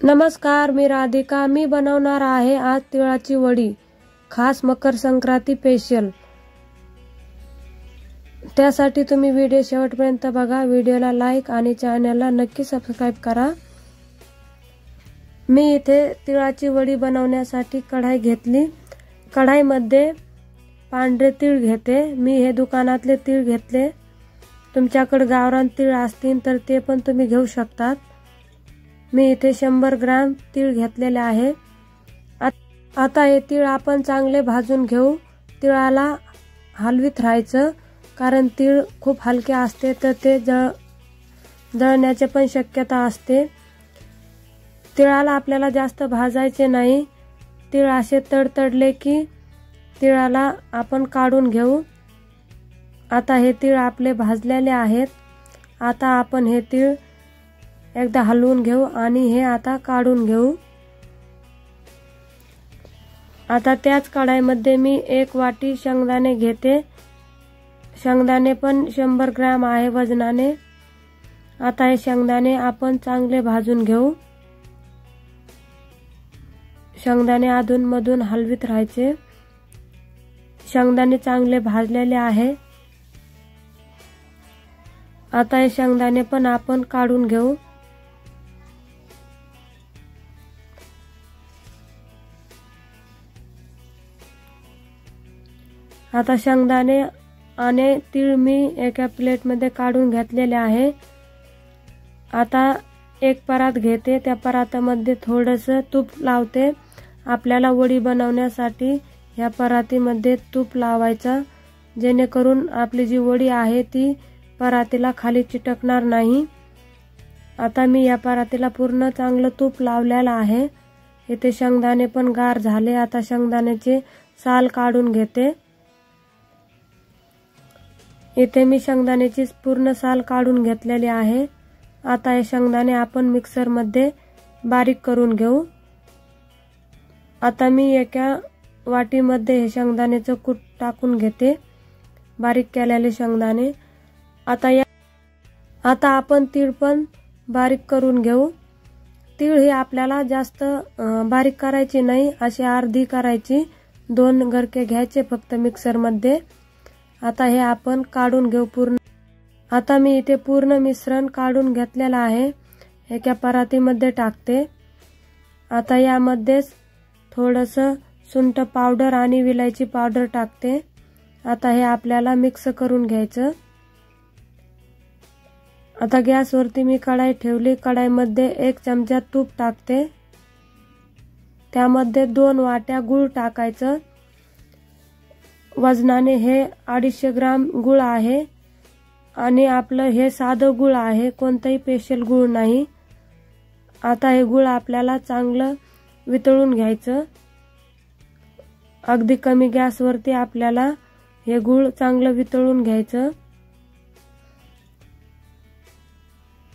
नमस्कार, मी राधिका. मी बनवणार आहे आज तिळाची वडी, खास मकर संक्रांती स्पेशल. त्यासाठी तुम्ही व्हिडिओ शेवटपर्यंत बघा. व्हिडिओला लाईक आणि चॅनलला नक्की सबस्क्राइब करा. मी इथे तिळाची वडी बनवण्यासाठी कढाई घेतली. कढाईमध्ये पांढरे तीळ घेते. मी हे दुकानातले तीळ घेतले. तुमच्याकडे गावरान तीळ असतील तर ते पण तुम्ही घेऊ शकतात. मी इथे 100 ग्रॅम तीळ घेतलेले आहे. आता हे तीळ आपण चांगले भाजून घेऊ. तिळाला हलवीत राहायचं, कारण तीळ खूप हलके असते तर ते जळण्याची पण शक्यता असते. तिळाला आपल्याला जास्त भाजायचे नाही. तीळ असे तडतडले की तिळाला आपण काढून घेऊ. आता हे तीळ आपले भाजलेले आहेत. आता आपण हे तीळ एकदा हलवून घेऊ आणि हे आता काढून घेऊ. आता त्याच कढाईमध्ये मी 1 वाटी शेंगदाणे घेते. शेंगदाणे पण 100 ग्रॅम आहे वजनाने. आता हे शेंगदाणे आपण चांगले भाजून घेऊ. शेंगदाणे अधून मधून हलवीत राहायचे. शेंगदाणे चांगले भाजलेले आहे. आता हे शेंगदाणे पण आपण काढून घेऊ. आता शेंगदाणे आणि तीळ मी एका प्लेटमध्ये काढून घेतलेले आहे. आता एक परात घेते. त्या परातामध्ये थोडंसं तूप लावते. आपल्याला वडी बनवण्यासाठी या परातीमध्ये तूप लावायचं, जेणेकरून आपली जी वडी आहे ती परातीला खाली चिटकणार नाही. आता मी या परातीला पूर्ण चांगलं तूप लावलेलं आहे. इथे शेंगदाणे पण गार झाले. आता शेंगदाण्याचे साल काढून घेते. इथे मी शेंगदाण्याची पूर्ण साल काढून घेतलेली आहे. आता हे शेंगदाणे आपण मिक्सरमध्ये बारीक करून घेऊ. आता मी एका वाटीमध्ये हे शेंगदाण्याचं कूट टाकून घेते, बारीक केलेले शेंगदाणे. आता आपण तीळ पण बारीक करून घेऊ. तीळ ही आपल्याला जास्त बारीक करायची नाही, अशी अर्धी करायची. 2 गरके घ्यायचे फक्त मिक्सरमध्ये. आता हे आपण काढून घेऊ पूर्ण. आता मी इथे पूर्ण मिश्रण काढून घेतलेलं आहे. एका परातीमध्ये टाकते. आता यामध्येच थोडंसं सुंठ पावडर आणि विलायची पावडर टाकते. आता हे आपल्याला मिक्स करून घ्यायचं. आता गॅसवरती मी कढाई ठेवली. कढाईमध्ये 1 चमचा तूप टाकते. त्यामध्ये 2 वाट्या गूळ टाकायचं. वजनाने हे 250 ग्राम गूळ आहे आणि आपलं हे साधं गूळ आहे, कोणताही स्पेशल गूळ नाही. आता हे गूळ आपल्याला चांगलं वितळून घ्यायचं. अगदी कमी गॅसवरती आपल्याला हे गूळ चांगलं वितळून घ्यायचं.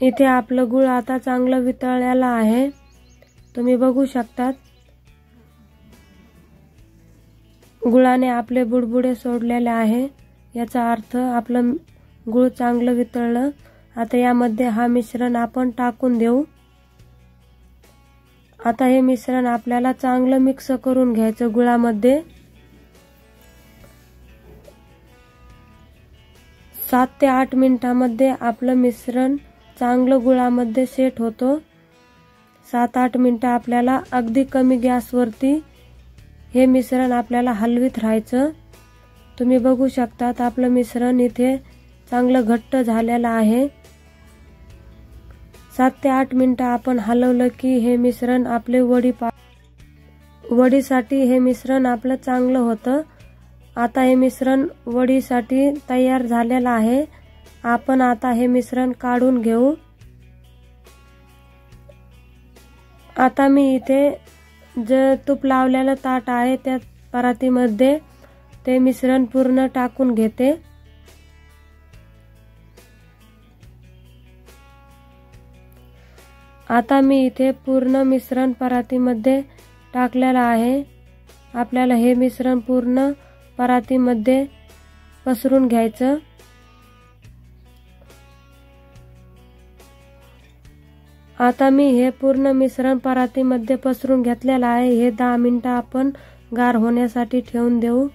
इथे आपलं गूळ आता चांगलं वितळलेलं आहे, तुम्ही बघू शकतात. गुळाने आपले बुडबुडे सोडलेले आहे, याचा अर्थ आपलं गूळ चांगलं वितळलं. आता यामध्ये हा मिश्रण आपण टाकून देऊ. आता हे मिश्रण आपल्याला चांगलं मिक्स करून घ्यायचं गुळामध्ये. 7 ते 8 मिनिटांमध्ये आपलं मिश्रण चांगलं गुळामध्ये सेट होतो. 7-8 मिनिटं आपल्याला अगदी कमी गॅसवरती हे मिश्रण आपल्याला हलवीत राहायचं. तुम्ही बघू शकतात आपलं मिश्रण इथे चांगलं घट्ट झालेलं आहे. 7 ते 8 मिनिटं आपण हलवलं की हे मिश्रण आपले वडीसाठी हे मिश्रण आपलं चांगलं होतं. आता हे मिश्रण वडीसाठी तयार झालेलं आहे. आपण आता हे मिश्रण काढून घेऊ. आता मी इथे जे तूप लावलेलं ताट आहे त्या परातीमध्ये ते मिश्रण पूर्ण टाकून घेते. आता मी इथे पूर्ण मिश्रण परातीमध्ये टाकलेलं आहे. आपल्याला हे मिश्रण पूर्ण परातीमध्ये पसरून घ्यायचं. आता मी हे पूर्ण मिश्रण परातीमध्ये पसरून घेतलेलं आहे। हे 10 मिनिटं आपण गार होण्यासाठी ठेवून देऊ।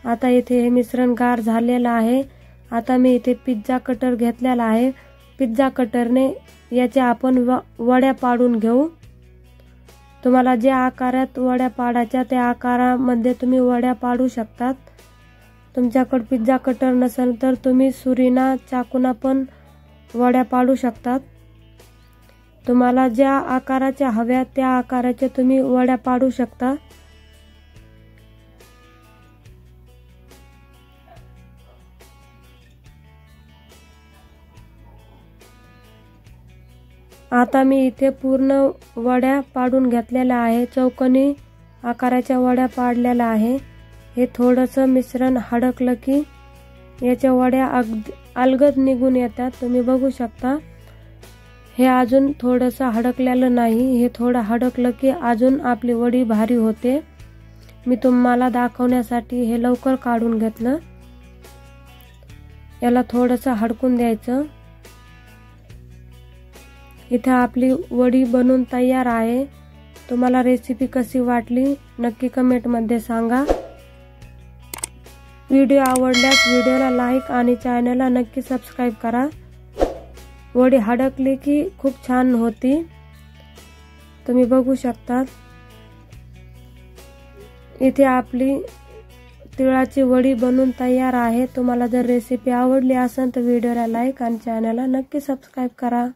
आता इथे हे मिश्रण गार झालेलं आहे। आता मी इथे पिझ्झा कटर घेतलेला आहे। पिझ्झा कटरने याच्या आपण वड्या पाडून घेऊ। तुम्हाला ज्या आकारात वड्या पाडायच्या त्या आकारामध्ये तुम्ही वड्या पाडू शकतात। तुमच्याकडे पिझ्झा कटर नसेल तर तुम्ही सुरीना चाकूना पण वड्या पाडू शकतात। तुम्हाला ज्या आकाराच्या हव्या त्या आकाराच्या तुम्ही वड्या पाडू शकता। आता मी इथे पूर्ण वड्या पाडून घेतलेल्या आहे। चौकोनी आकाराच्या वड्या पाडलेल्या आहे। हे थोडंसं मिश्रण हडकलं की याच्या वड्या अलगद निघून येतात। तुम्ही बघू शकता हे अजून थोडंसं हडकलेलं नाही। हे थोडं हडकलं की अजून आपली वडी भारी होते। मी तुम्हाला दाखवण्यासाठी हे लवकर काढून घेतलं। याला थोडंसं हडकून द्यायचं। इथे आपली वडी बनून तयार आहे। तुम्हाला रेसिपी कशी वाटली नक्की कमेंटमध्ये सांगा। व्हिडिओ आवडल्यास व्हिडिओला लाईक आणि चॅनलला नक्की सबस्क्राईब करा। वडी हडकली की खूप छान होती। तुम्ही बघू शकता इथे आपली तिळाची वडी बनून तयार आहे। तुम्हाला जर रेसिपी आवडली असेल तर व्हिडिओला लाईक आणि चॅनलला नक्की सबस्क्राईब करा।